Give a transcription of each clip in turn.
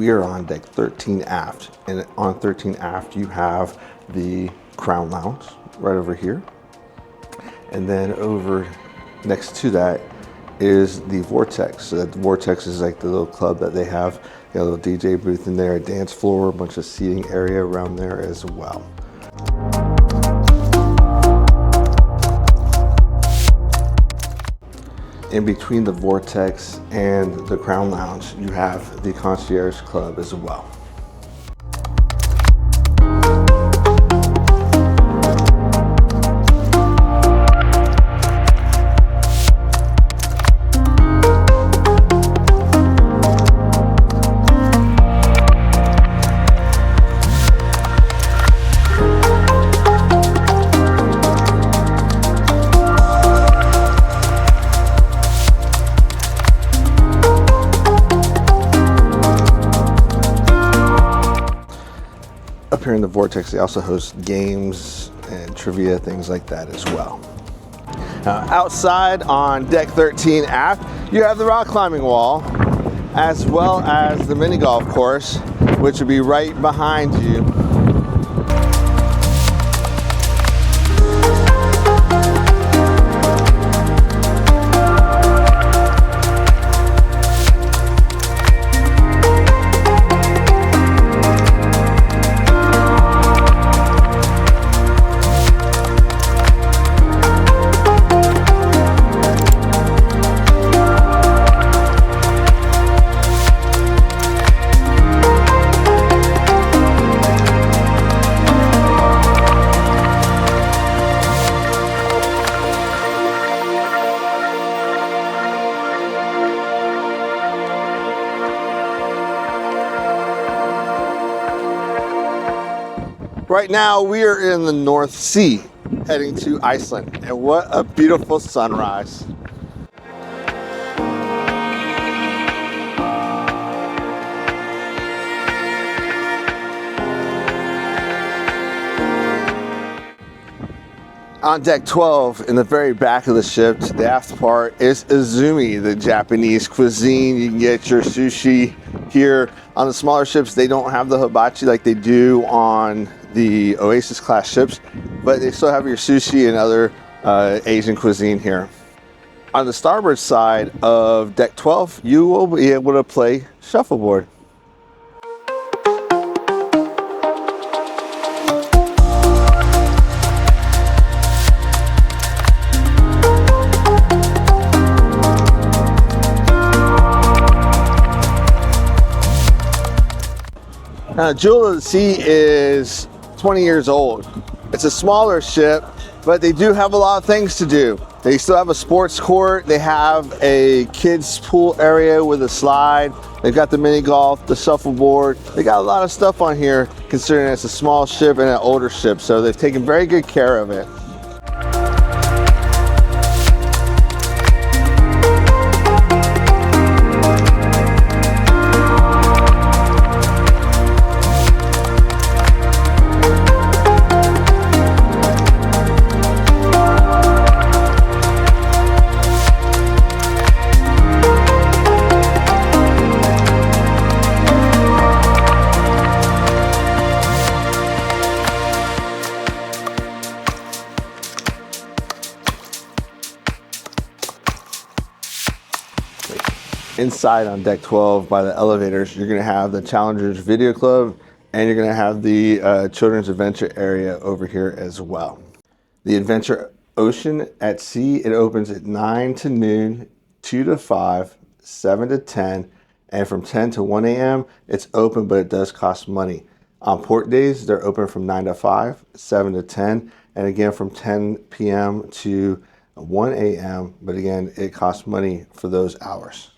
we are on deck 13 aft, and on 13 aft you have the Crown Lounge right over here, and then over next to that is the Vortex. So that the Vortex is like the little club that they have, a little DJ booth in there, a dance floor, a bunch of seating area around there as well. In between the Vortex and the Crown Lounge, you have the Concierge Club as well. Up here in the Vortex, they also host games and trivia, things like that as well. Now, outside on deck 13 aft, you have the rock climbing wall, as well as the mini golf course, which will be right behind you. Right now we are in the North Sea heading to Iceland, and what a beautiful sunrise. On deck 12, in the very back of the ship, the aft part is Izumi, the Japanese cuisine. You can get your sushi here. On the smaller ships, they don't have the hibachi like they do on the Oasis class ships, but they still have your sushi and other Asian cuisine here. On the starboard side of deck 12, you will be able to play shuffleboard. Now, Jewel of the Sea is 20 years old. It's a smaller ship, but they do have a lot of things to do. They still have a sports court. They have a kids pool area with a slide. They've got the mini golf, the shuffleboard. They got a lot of stuff on here considering it's a small ship and an older ship. So they've taken very good care of it. Inside on deck 12 by the elevators, you're going to have the Challengers Video Club, and you're going to have the Children's Adventure area over here as well. The Adventure Ocean at Sea, it opens at 9 to noon, 2 to 5, 7 to 10, and from 10 to 1 a.m. it's open, but it does cost money. On port days, they're open from 9 to 5, 7 to 10, and again from 10 p.m. to 1 a.m., but again, it costs money for those hours.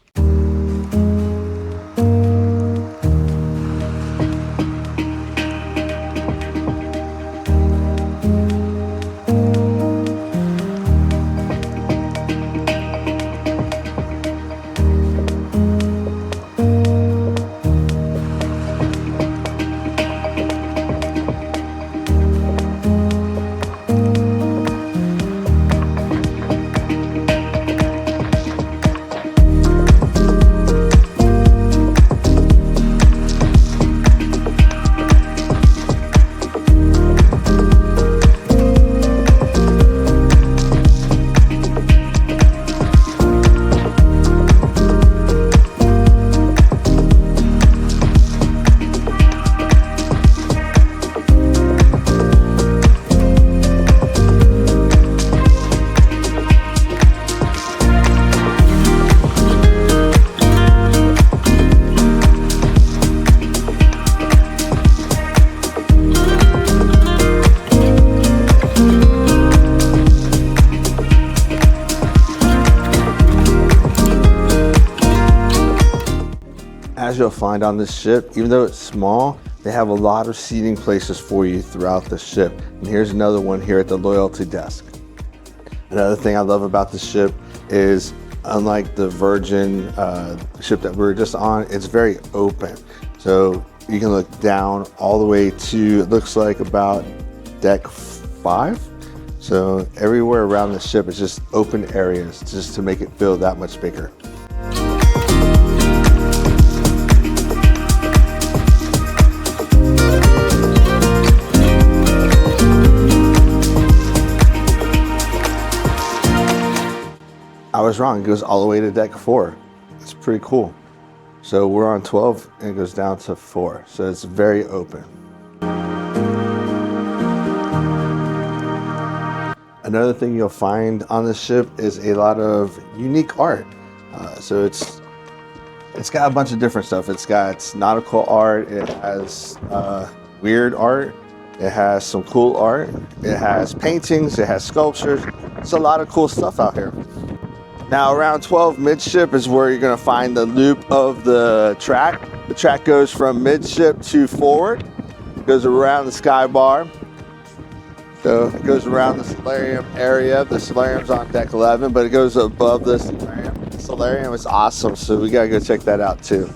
as you'll find on this ship, even though it's small, they have a lot of seating places for you throughout the ship. And here's another one here at the loyalty desk. Another thing I love about the ship is, unlike the Virgin ship that we were just on, it's very open. So you can look down all the way to, it looks like about deck 5. So everywhere around the ship is just open areas just to make it feel that much bigger. I was wrong, it goes all the way to deck 4. It's pretty cool. So we're on 12 and it goes down to 4. So it's very open. Another thing you'll find on this ship is a lot of unique art. So it's got a bunch of different stuff. It's got nautical art, it has weird art, it has some cool art, it has paintings, it has sculptures. It's a lot of cool stuff out here. Now around 12 midship is where you're gonna find the loop of the track. The track goes from midship to forward, goes around the sky bar. So it goes around the Solarium area. The Solarium's on deck 11, but it goes above the Solarium. The Solarium is awesome, so we gotta go check that out too.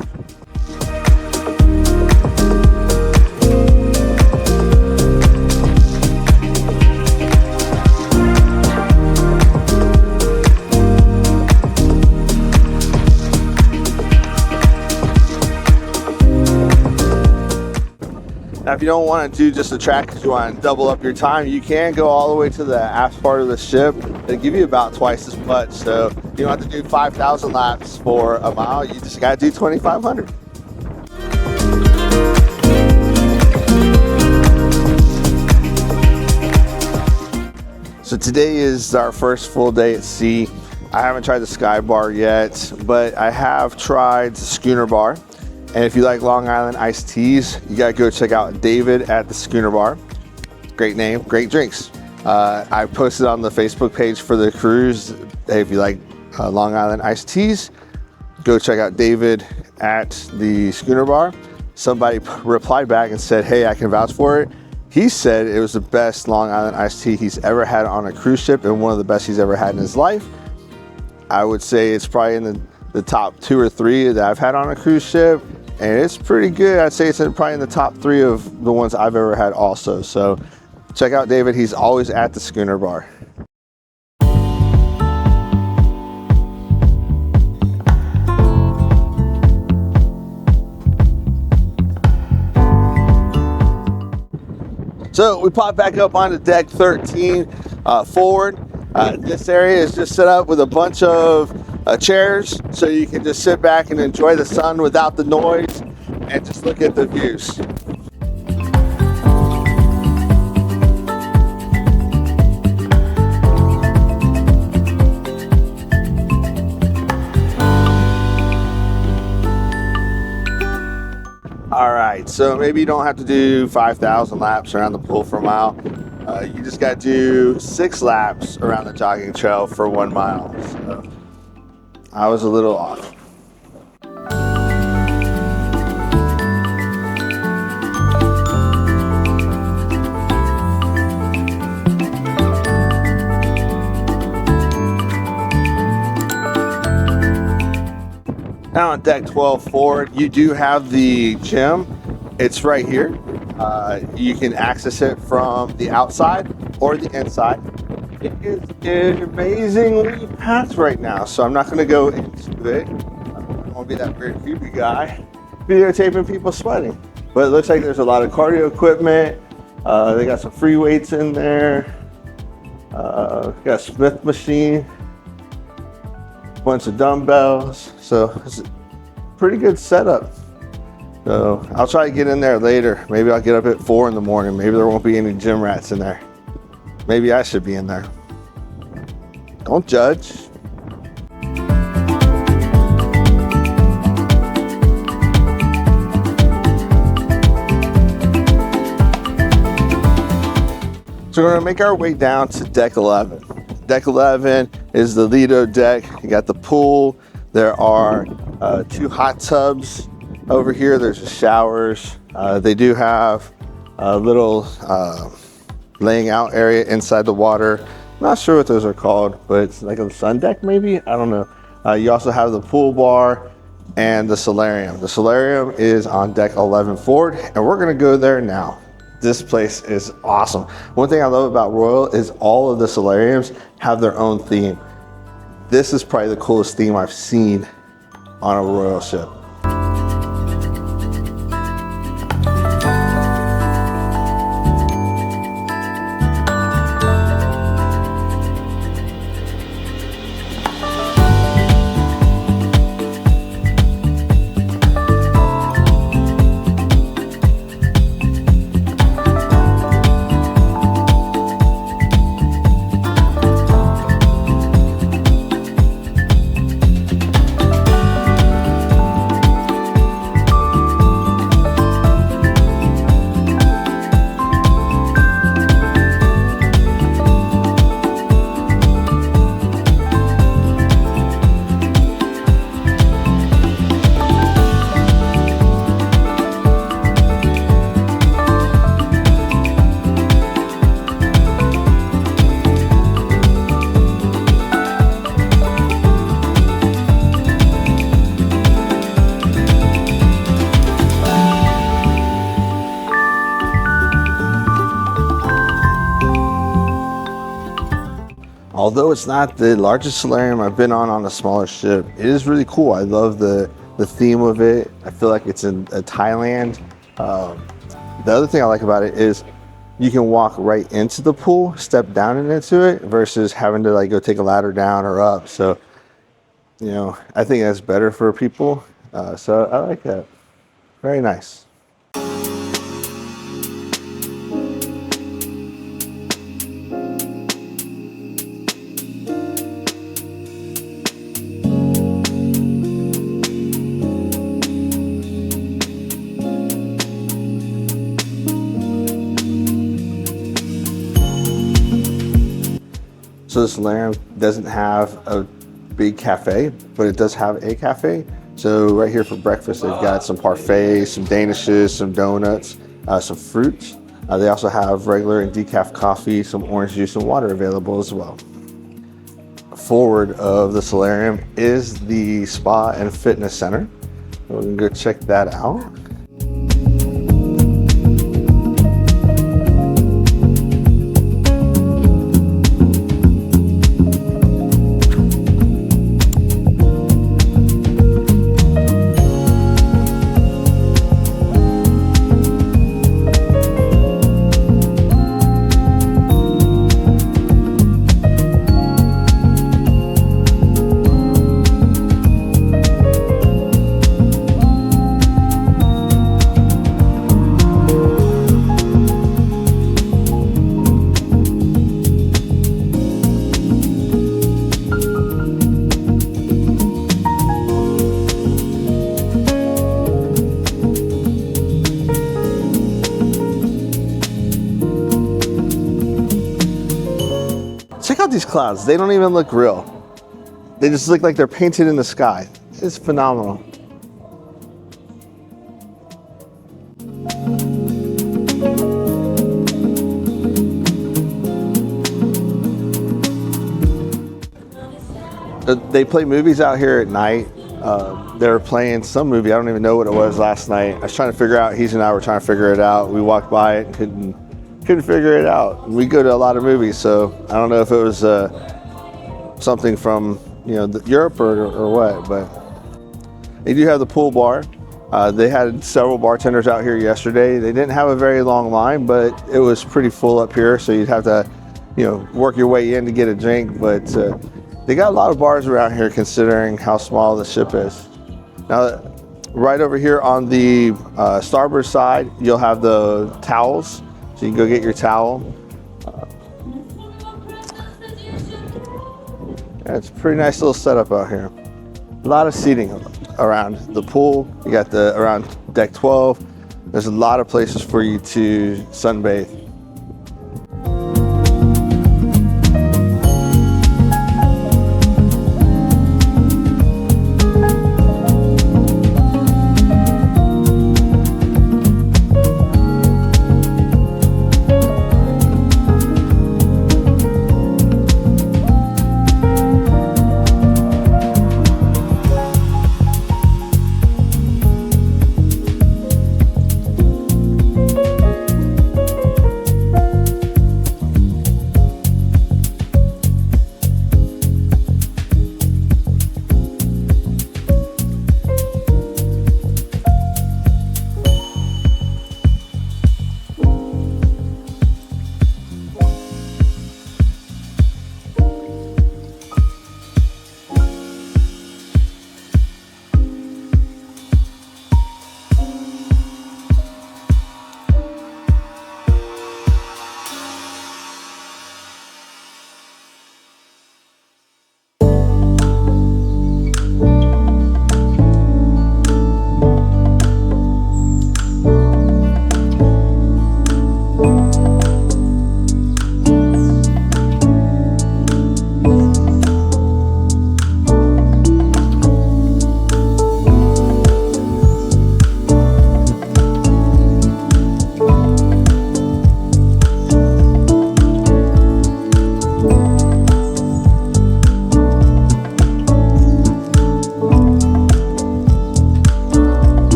Now, if you don't want to do just the track because you want to double up your time, you can go all the way to the aft part of the ship. It'll give you about twice as much. So you don't have to do 5,000 laps for a mile. You just got to do 2,500. So today is our first full day at sea. I haven't tried the Sky Bar yet, but I have tried the Schooner Bar. And if you like Long Island iced teas, you gotta go check out David at the Schooner Bar. Great name, great drinks. I posted on the Facebook page for the cruise, hey, if you like Long Island iced teas, go check out David at the Schooner Bar. Somebody replied back and said, hey, I can vouch for it. He said it was the best Long Island iced tea he's ever had on a cruise ship and one of the best he's ever had in his life. I would say it's probably in the top 2 or 3 that I've had on a cruise ship. And it's pretty good. I'd say it's probably in the top 3 of the ones I've ever had also. So check out David. He's always at the Schooner Bar. So we pop back up onto deck 13 forward. This area is just set up with a bunch of chairs, so you can just sit back and enjoy the sun without the noise and just look at the views. All right, so maybe you don't have to do 5,000 laps around the pool for a mile. You just got to do 6 laps around the jogging trail for 1 mile. So I was a little off. Now on deck 12 forward, you do have the gym. It's right here. You can access it from the outside or the inside. It is amazingly packed right now, so I'm not going to go into it. I don't want to be that weird creepy guy videotaping people sweating. But it looks like there's a lot of cardio equipment. They got some free weights in there. Got a Smith machine, a bunch of dumbbells. So it's a pretty good setup. So I'll try to get in there later. Maybe I'll get up at 4 in the morning. Maybe there won't be any gym rats in there. Maybe I should be in there. Don't judge. So we're gonna make our way down to deck 11. Deck 11 is the Lido deck. You got the pool. There are 2 hot tubs Over here, there's the showers. They do have a little laying out area inside the water. Not sure what those are called, but it's like a sun deck maybe? I don't know. You also have the pool bar and the solarium. The solarium is on deck 11 forward, and we're gonna go there now. This place is awesome. One thing I love about Royal is all of the solariums have their own theme. This is probably the coolest theme I've seen on a Royal ship. Although it's not the largest solarium I've been on a smaller ship, it is really cool. I love the theme of it. I feel like it's in Thailand. The other thing I like about it is you can walk right into the pool, step down into it, versus having to like go take a ladder down or up. So, you know, I think that's better for people. So I like that. Very nice. So the solarium doesn't have a big cafe, but it does have a cafe. So right here for breakfast, they've got some parfaits, some danishes, some donuts, some fruits. They also have regular and decaf coffee, some orange juice and water available as well. Forward of the solarium is the spa and fitness center. We're gonna go check that out. Check out these clouds. They don't even look real. They just look like they're painted in the sky. It's phenomenal. They play movies out here at night. They were playing some movie. I don't even know what it was last night. I was trying to figure out, Heath and I were trying to figure it out. We walked by it and couldn't figure it out. We go to a lot of movies, so I don't know if it was something from Europe or what, but they do have the pool bar. They had several bartenders out here yesterday. They didn't have a very long line, but it was pretty full up here, so you'd have to work your way in to get a drink, but they got a lot of bars around here considering how small the ship is. Now, right over here on the starboard side, you'll have the towels. So you can go get your towel. Yeah, it's a pretty nice little setup out here. A lot of seating around the pool. You got around deck 12. There's a lot of places for you to sunbathe.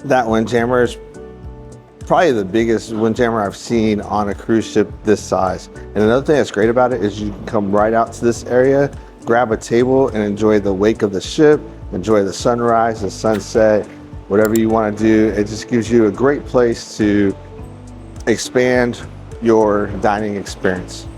That Windjammer is probably the biggest Windjammer I've seen on a cruise ship this size. And another thing that's great about it is you can come right out to this area, grab a table and enjoy the wake of the ship, enjoy the sunrise, the sunset, whatever you want to do. It just gives you a great place to expand your dining experience.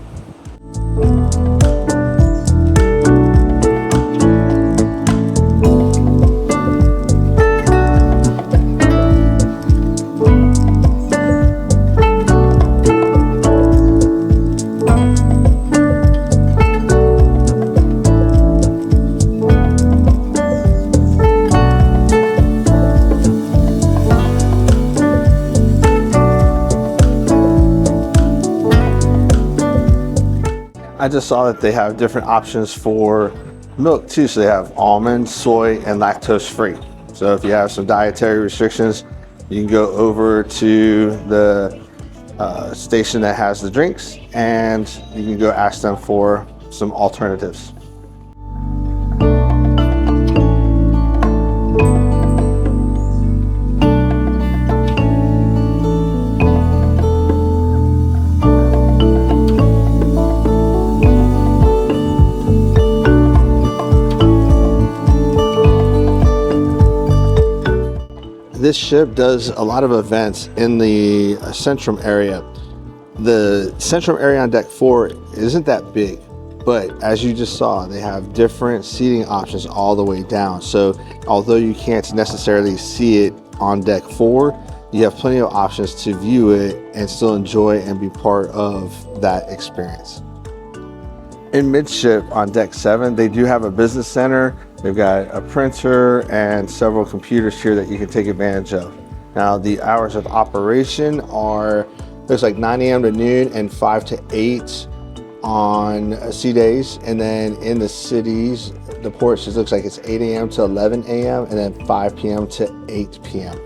I just saw that they have different options for milk too. So they have almond, soy, and lactose free. So if you have some dietary restrictions, you can go over to the station that has the drinks and you can go ask them for some alternatives. This ship does a lot of events in the Centrum area. The Centrum area on deck 4 isn't that big, but as you just saw, they have different seating options all the way down. So although you can't necessarily see it on deck 4, you have plenty of options to view it and still enjoy and be part of that experience. In midship on deck 7, they do have a business center. They've got a printer and several computers here that you can take advantage of. Now the hours of operation are, looks like 9 a.m. to noon and 5 to 8 on sea days. And then in the cities, the ports, it looks like it's 8 a.m. to 11 a.m. and then 5 p.m. to 8 p.m.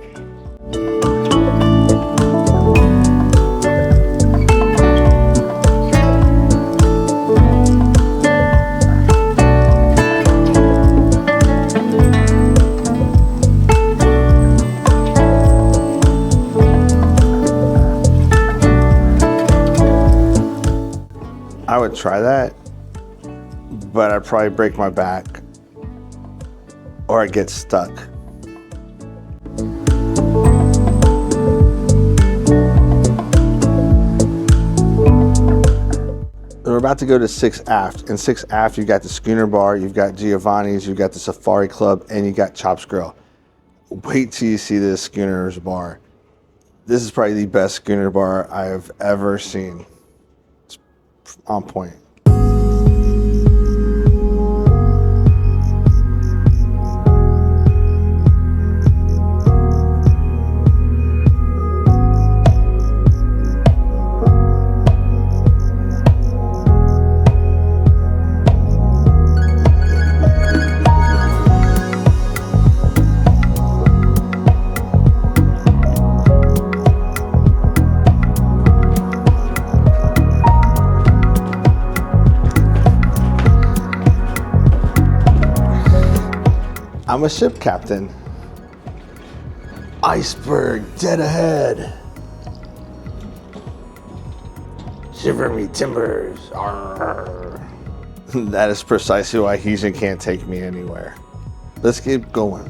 I would try that, but I'd probably break my back or I'd get stuck. We're about to go to 6 aft. In 6 aft, you've got the Schooner Bar, you've got Giovanni's, you've got the Safari Club, and you got Chops Grill. Wait till you see this Schooner's Bar. This is probably the best Schooner Bar I've ever seen. It's on point. I'm a ship captain. Iceberg dead ahead. Shiver me timbers. Arr. That is precisely why Heezen can't take me anywhere. Let's keep going.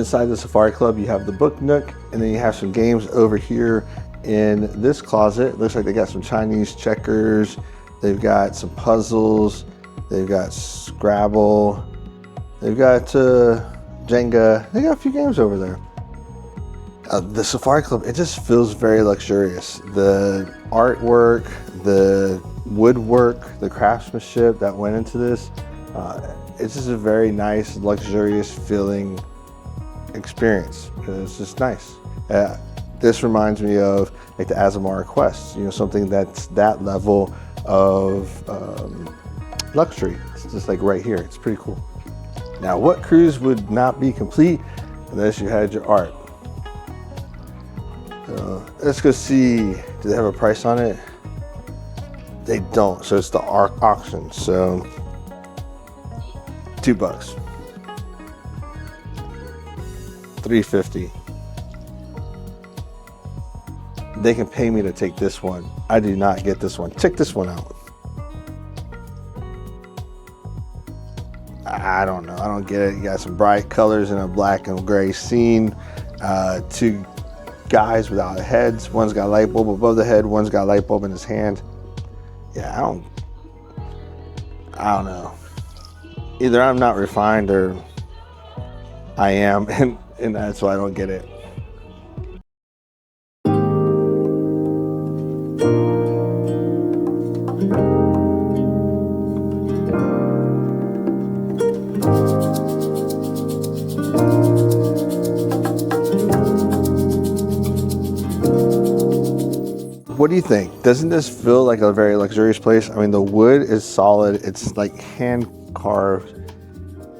Inside the Safari Club, you have the book nook, and then you have some games over here in this closet. It looks like they got some Chinese checkers. They've got some puzzles. They've got Scrabble. They've got Jenga. They got a few games over there. The Safari Club, it just feels very luxurious. The artwork, the woodwork, the craftsmanship that went into this, it's just a very nice, luxurious feeling experience. It's just nice. This reminds me of like the Azamara Quest, you know, something that's that level of luxury. It's just like right here. It's pretty cool. Now, what cruise would not be complete unless you had your art? Let's go see, do they have a price on it? They don't, so it's the auction, so $2. $3.50. They can pay me to take this one. I do not get this one. Check this one out. I don't know, I don't get it. You got some bright colors in a black and gray scene. Two guys without heads. One's got a light bulb above the head, one's got a light bulb in his hand. Yeah, I don't know. Either I'm not refined or I am, and that's why I don't get it. What do you think? Doesn't this feel like a very luxurious place? I mean, the wood is solid. It's like hand carved.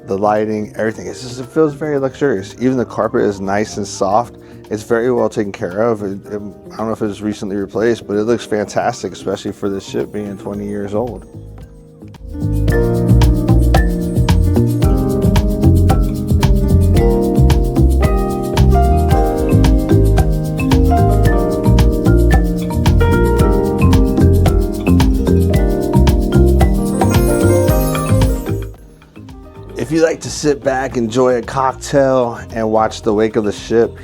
The lighting, everything. It feels very luxurious. Even the carpet is nice and soft. It's very well taken care of. I don't know if it was recently replaced, but it looks fantastic, especially for this ship being 20 years old. If you like to sit back, enjoy a cocktail, and watch the wake of the ship,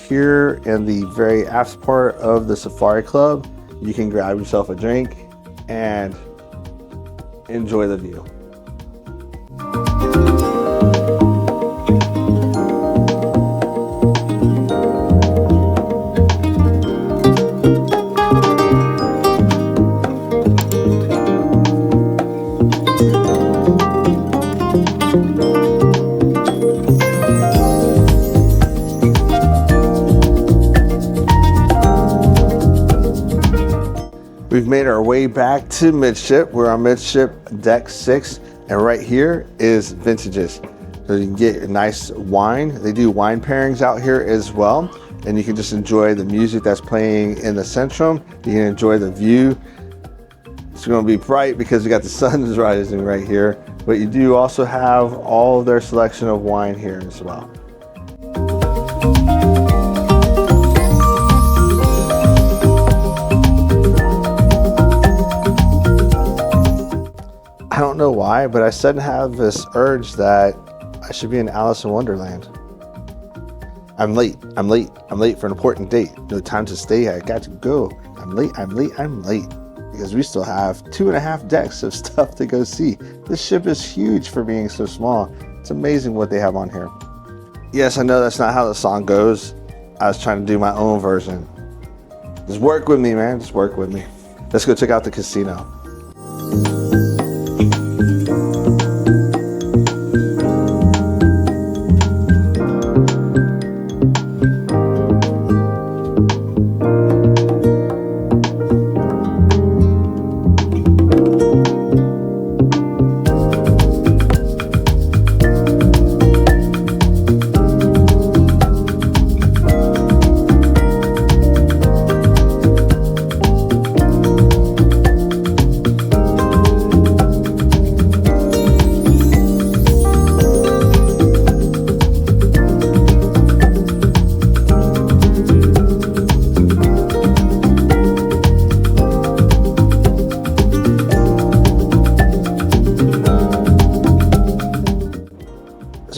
here in the very aft part of the Safari Club, you can grab yourself a drink and enjoy the view. We've made our way back to midship. We're on midship deck 6, and right here is vintages. So you can get a nice wine. They do wine pairings out here as well, and you can just enjoy the music that's playing in the Centrum. You can enjoy the view. It's going to be bright because we got the sun is rising right here, but you do also have all of their selection of wine here as well. I don't know why, but I suddenly have this urge that I should be in Alice in Wonderland. I'm late for an important date. No time to stay, I got to go. I'm late. Because we still have 2.5 decks of stuff to go see. This ship is huge for being so small. It's amazing what they have on here. Yes, I know that's not how the song goes. I was trying to do my own version. Just work with me, man, just work with me. Let's go check out the casino.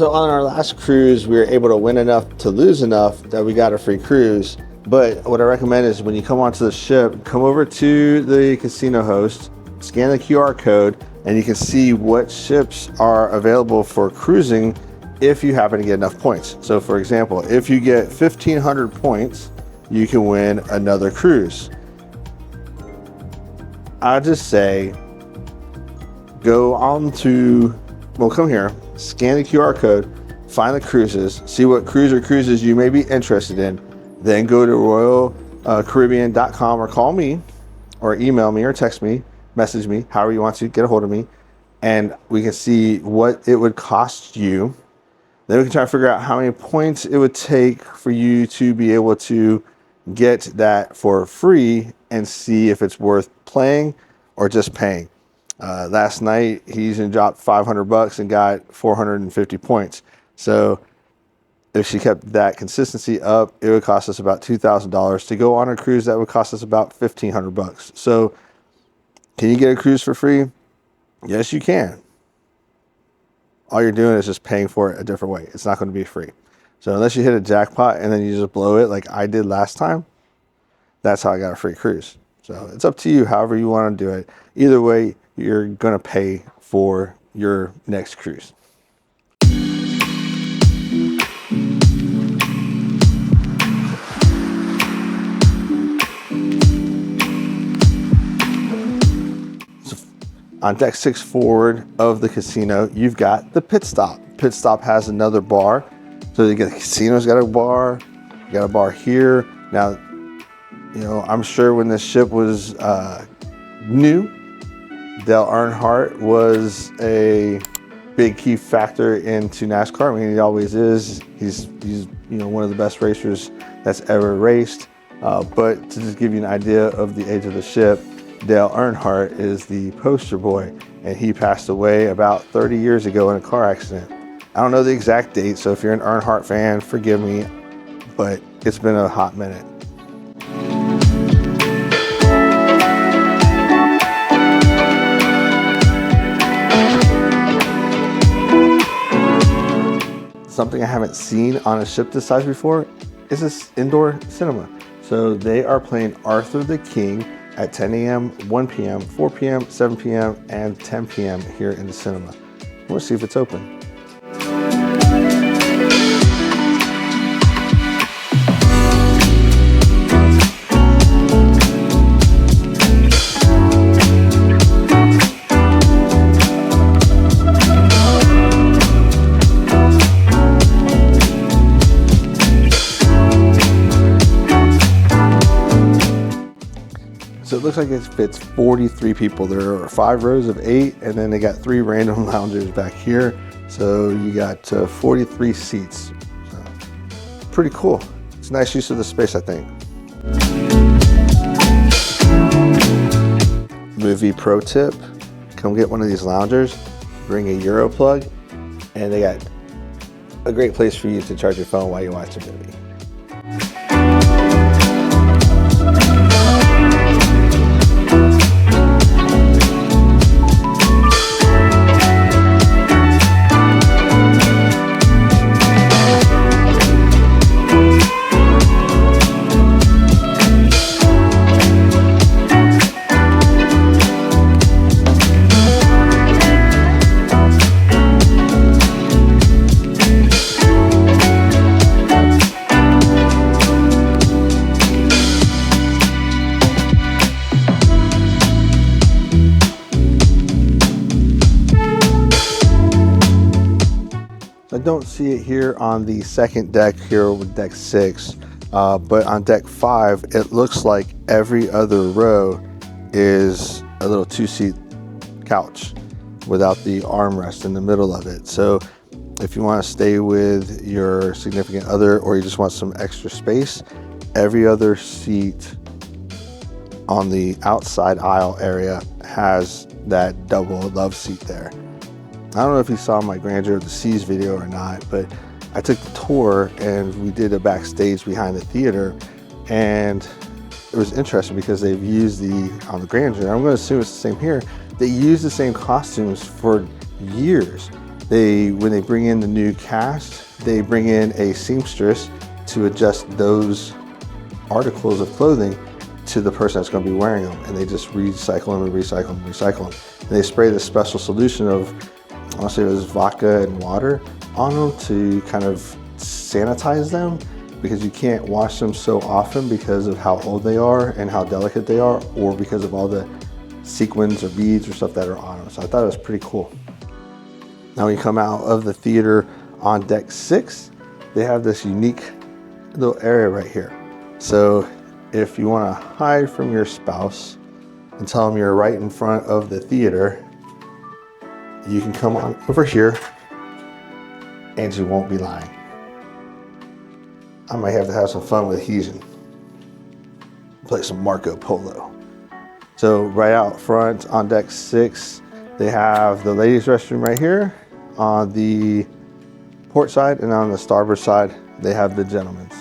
So on our last cruise, we were able to win enough to lose enough that we got a free cruise. But what I recommend is when you come onto the ship, come over to the casino host, scan the QR code, and you can see what ships are available for cruising if you happen to get enough points. So for example, if you get 1,500 points, you can win another cruise. I'll just say, go on to, well, come here, scan the QR code, find the cruises, see what cruise or cruises you may be interested in, then go to royalcaribbean.com or call me or email me or text me, message me, however you want to get a hold of me, and we can see what it would cost you. Then we can try to figure out how many points it would take for you to be able to get that for free and see if it's worth playing or just paying. Last night, he even dropped $500 and got 450 points. So if she kept that consistency up, it would cost us about $2,000 to go on a cruise. That would cost us about $1,500. So can you get a cruise for free? Yes, you can. All you're doing is just paying for it a different way. It's not going to be free. So unless you hit a jackpot and then you just blow it like I did last time, that's how I got a free cruise. So it's up to you, however you want to do it. Either way, you're going to pay for your next cruise. On deck 6 forward of the casino, you've got the pit stop. Pit stop has another bar. So you get the casino's got a bar, you got a bar here. Now, you know, I'm sure when this ship was new, Dale Earnhardt was a big key factor into NASCAR. I mean, he always is. He's you know, one of the best racers that's ever raced. But to just give you an idea of the age of the ship, Dale Earnhardt is the poster boy, and he passed away about 30 years ago in a car accident. I don't know the exact date, so if you're an Earnhardt fan, forgive me, but it's been a hot minute. Something I haven't seen on a ship this size before is this indoor cinema. So they are playing Arthur the King at 10 a.m., 1 p.m., 4 p.m., 7 p.m., and 10 p.m. here in the cinema. We'll see if it's open. So it looks like it fits 43 people. There are 5 rows of 8, and then they got 3 random loungers back here. So you got 43 seats. So pretty cool. It's a nice use of the space, I think. Movie pro tip, come get one of these loungers, bring a Euro plug, and they got a great place for you to charge your phone while you watch a movie. I don't see it here on the second deck here with deck 6, but on deck 5, it looks like every other row is a little 2-seat couch without the armrest in the middle of it. So if you want to stay with your significant other or you just want some extra space, every other seat on the outside aisle area has that double love seat there. I don't know if you saw my Grandeur of the Seas video or not, but I took the tour and we did a backstage behind the theater, and it was interesting because they've used on the Grandeur, I'm going to assume it's the same here, they use the same costumes for years. when they bring in the new cast, they bring in a seamstress to adjust those articles of clothing to the person that's going to be wearing them, and they just recycle them and recycle them and recycle them. And they spray this special solution of, I want to say it was vodka and water on them to kind of sanitize them, because you can't wash them so often because of how old they are and how delicate they are, or because of all the sequins or beads or stuff that are on them. So I thought it was pretty cool. Now when you come out of the theater on deck 6, they have this unique little area right here. So if you want to hide from your spouse and tell them you're right in front of the theater, you can come on over here and you won't be lying. I might have to have some fun with Heesian. Play some Marco Polo. So right out front on deck 6, they have the ladies' restroom right here. On the port side and on the starboard side, they have the gentlemen's.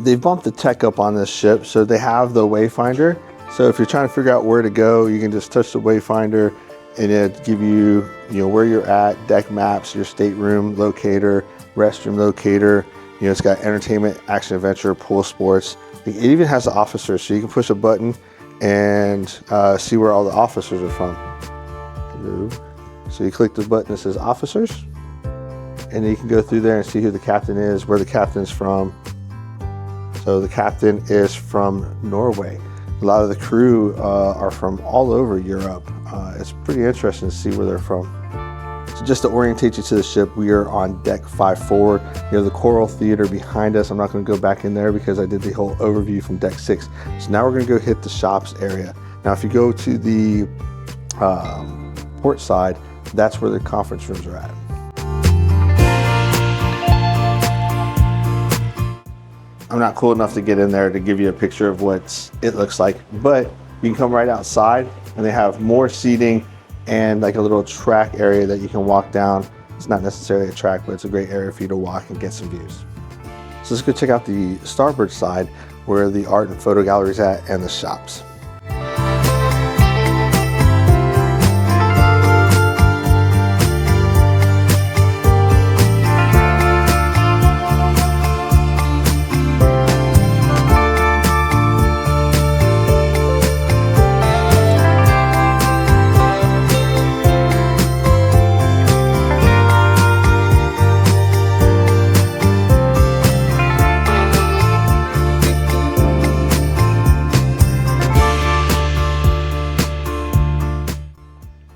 They've bumped the tech up on this ship, so they have the wayfinder. So if you're trying to figure out where to go, you can just touch the wayfinder and it give you, where you're at, deck maps, your stateroom locator, restroom locator. It's got entertainment, action, adventure, pool sports. It even has the officers, so you can push a button and see where all the officers are from. So you click the button that says officers, and then you can go through there and see who the captain is, where the captain's from. So the captain is from Norway. A lot of the crew are from all over Europe. It's pretty interesting to see where they're from. So just to orientate you to the ship, we are on deck 5 forward. You have the Coral Theater behind us. I'm not going to go back in there because I did the whole overview from deck 6. So now we're going to go hit the shops area. Now if you go to the port side, that's where the conference rooms are at. I'm not cool enough to get in there to give you a picture of what it looks like, but you can come right outside and they have more seating and like a little track area that you can walk down. It's not necessarily a track, but it's a great area for you to walk and get some views. So let's go check out the starboard side where the art and photo gallery is at and the shops.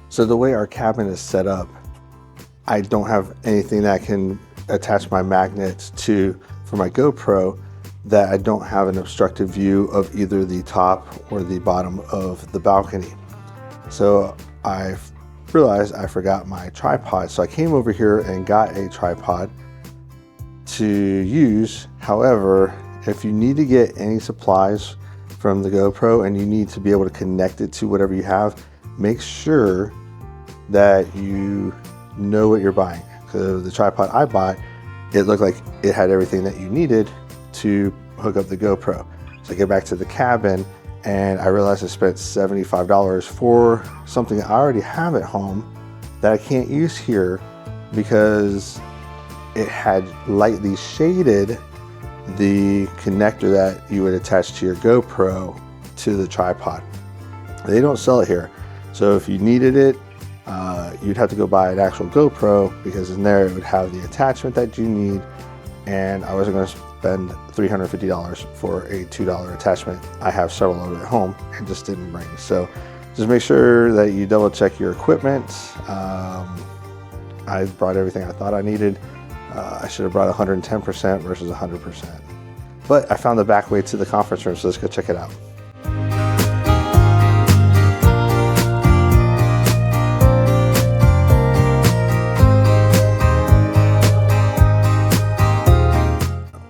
So the way our cabin is set up, I don't have anything that I can attach my magnets to for my GoPro that I don't have an obstructive view of either the top or the bottom of the balcony. So I realized I forgot my tripod. So I came over here and got a tripod to use. However, if you need to get any supplies from the GoPro and you need to be able to connect it to whatever you have, make sure that you know what you're buying. So the tripod I bought, it looked like it had everything that you needed to hook up the GoPro. So I get back to the cabin and I realized I spent $75 for something I already have at home that I can't use here because it had lightly shaded the connector that you would attach to your GoPro to the tripod. They don't sell it here. So if you needed it, you'd have to go buy an actual GoPro, because in there it would have the attachment that you need, and I wasn't going to spend $350 for a $2 attachment. I have several of it at home and just didn't bring. So just make sure that you double check your equipment. I brought everything I thought I needed. I should have brought 110% versus 100%. But I found the back way to the conference room, so let's go check it out.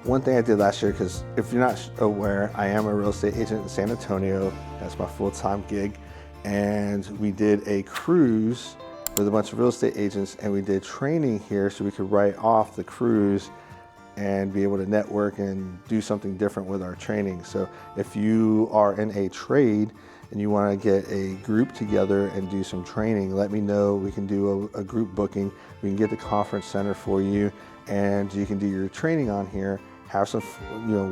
One thing I did last year, because if you're not aware, I am a real estate agent in San Antonio. That's my full-time gig. And we did a cruise with a bunch of real estate agents, and we did training here so we could write off the cruise and be able to network and do something different with our training. So if you are in a trade and you want to get a group together and do some training, let me know. We can do a group booking. We can get the conference center for you, and you can do your training on here, have some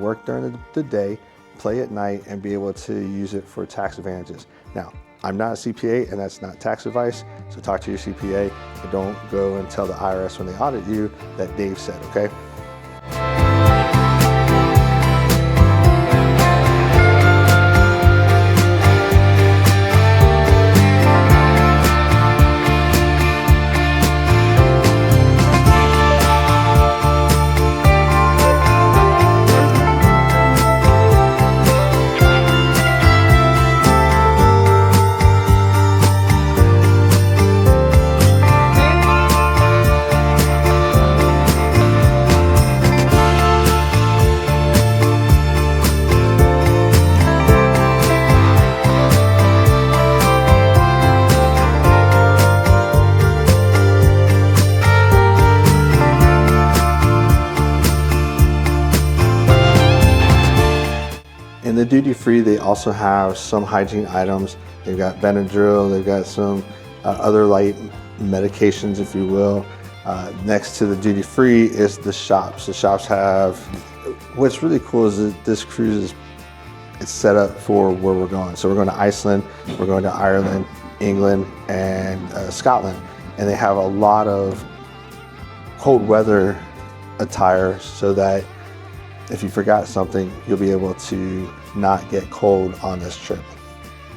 work during the day, play at night, and be able to use it for tax advantages. Now, I'm not a CPA, and that's not tax advice, so talk to your CPA, and don't go and tell the IRS when they audit you that Dave said, okay? In the duty free, they also have some hygiene items. They've got Benadryl, they've got some other light medications, if you will. Next to the duty free is the shops. The shops have, what's really cool is that this cruise it's set up for where we're going. So we're going to Iceland, we're going to Ireland, England, and Scotland. And they have a lot of cold weather attire so that if you forgot something, you'll be able to not get cold on this trip.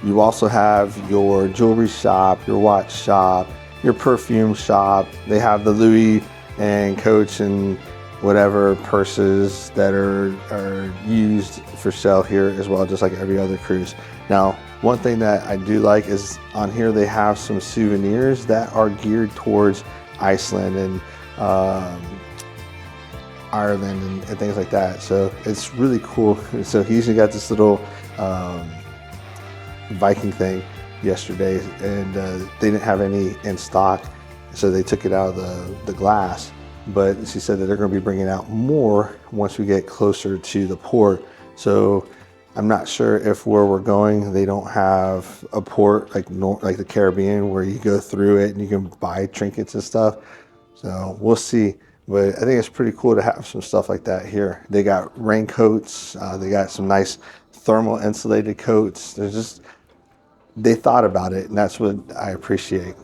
You also have your jewelry shop, your watch shop, your perfume shop. They have the Louis and Coach and whatever purses that are used for sale here as well, just like every other cruise. Now, one thing that I do like is on here they have some souvenirs that are geared towards Iceland and Ireland and things like that. So it's really cool. So he usually got this little Viking thing yesterday, and they didn't have any in stock, so they took it out of the glass. But she said that they're going to be bringing out more once we get closer to the port. So I'm not sure if where we're going, they don't have a port like the Caribbean where you go through it and you can buy trinkets and stuff. So we'll see. But I think it's pretty cool to have some stuff like that here. They got raincoats. They got some nice thermal insulated coats. They thought about it, and that's what I appreciate.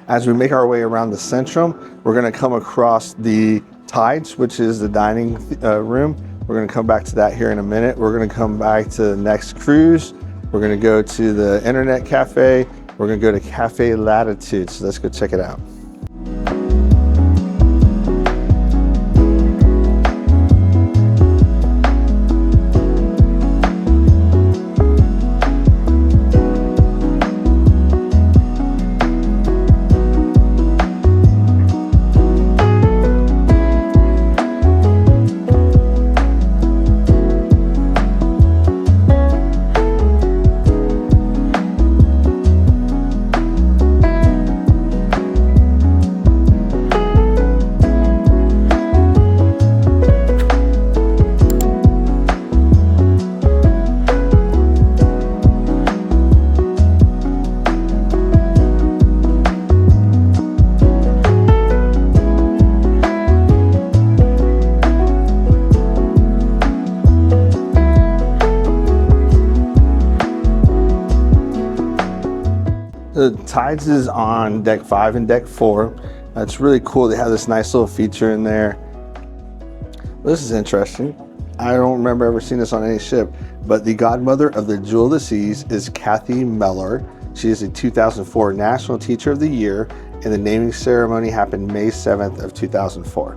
As we make our way around the Centrum, we're going to come across the Tides, which is the dining room. We're going to come back to that here in a minute. We're going to come back to the next cruise. We're going to go to the internet cafe. We're going to go to Cafe Latitude. So let's go check it out. The Tides is on deck 5 and deck 4. It's really cool. They have this nice little feature in there. This is interesting. I don't remember ever seeing this on any ship, but the godmother of the Jewel of the Seas is Kathy Mellor. She is a 2004 National Teacher of the Year, and the naming ceremony happened May 7th of 2004.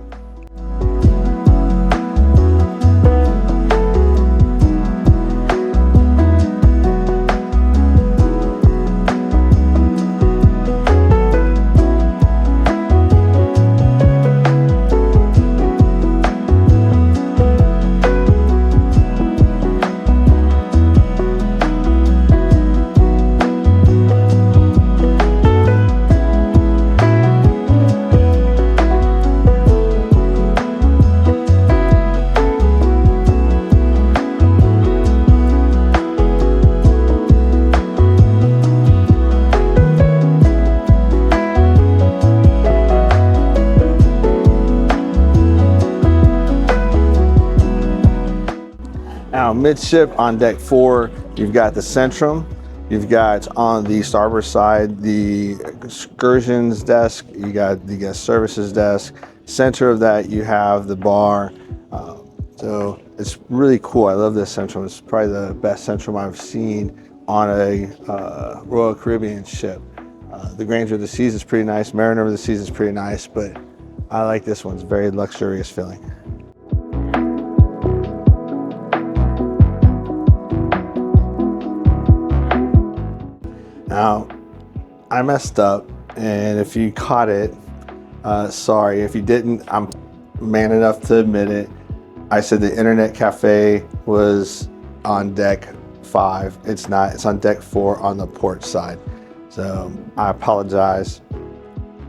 Now midship on deck 4, you've got the Centrum. You've got on the starboard side the excursions desk. You got the guest services desk. Center of that you have the bar. So it's really cool. I love this Centrum. It's probably the best Centrum I've seen on a Royal Caribbean ship. The Grandeur of the Seas is pretty nice. Mariner of the Seas is pretty nice, but I like this one. It's very luxurious feeling. Now, I messed up, and if you caught it, sorry. If you didn't, I'm man enough to admit it. I said the internet cafe was on deck 5. It's not, it's on deck 4 on the port side. So I apologize.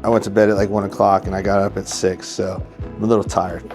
I went to bed at like 1 o'clock and I got up at 6, so I'm a little tired.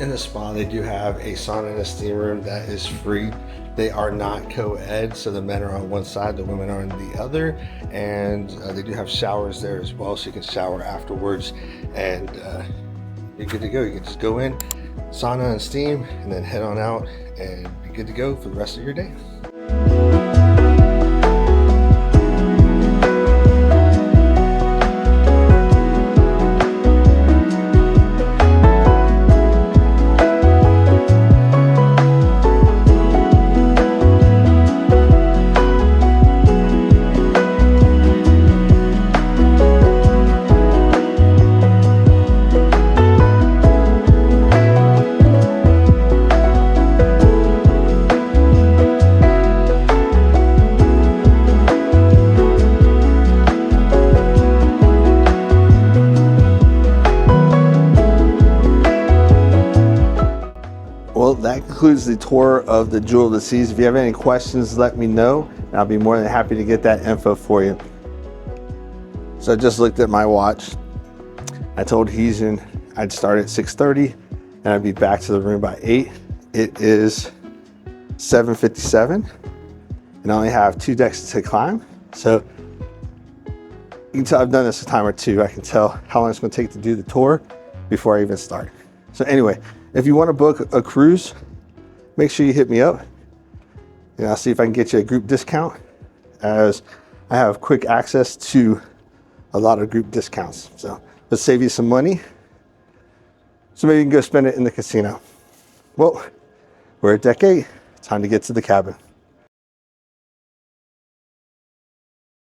In the spa, they do have a sauna and a steam room that is free. They are not co-ed, so the men are on one side, the women are on the other, and they do have showers there as well, so you can shower afterwards, and you're good to go. You can just go in, sauna and steam, and then head on out and be good to go for the rest of your day. Well, that concludes the tour of the Jewel of the Seas. If you have any questions, let me know, and I'll be more than happy to get that info for you. So I just looked at my watch. I told Heesian I'd start at 6:30 and I'd be back to the room by 8. It is 7:57 and I only have 2 decks to climb. So you can tell I've done this a time or two. I can tell how long it's going to take to do the tour before I even start. So anyway, if you want to book a cruise, make sure you hit me up and I'll see if I can get you a group discount, as I have quick access to a lot of group discounts. So let's save you some money. So maybe you can go spend it in the casino. Well, we're at deck 8. Time to get to the cabin.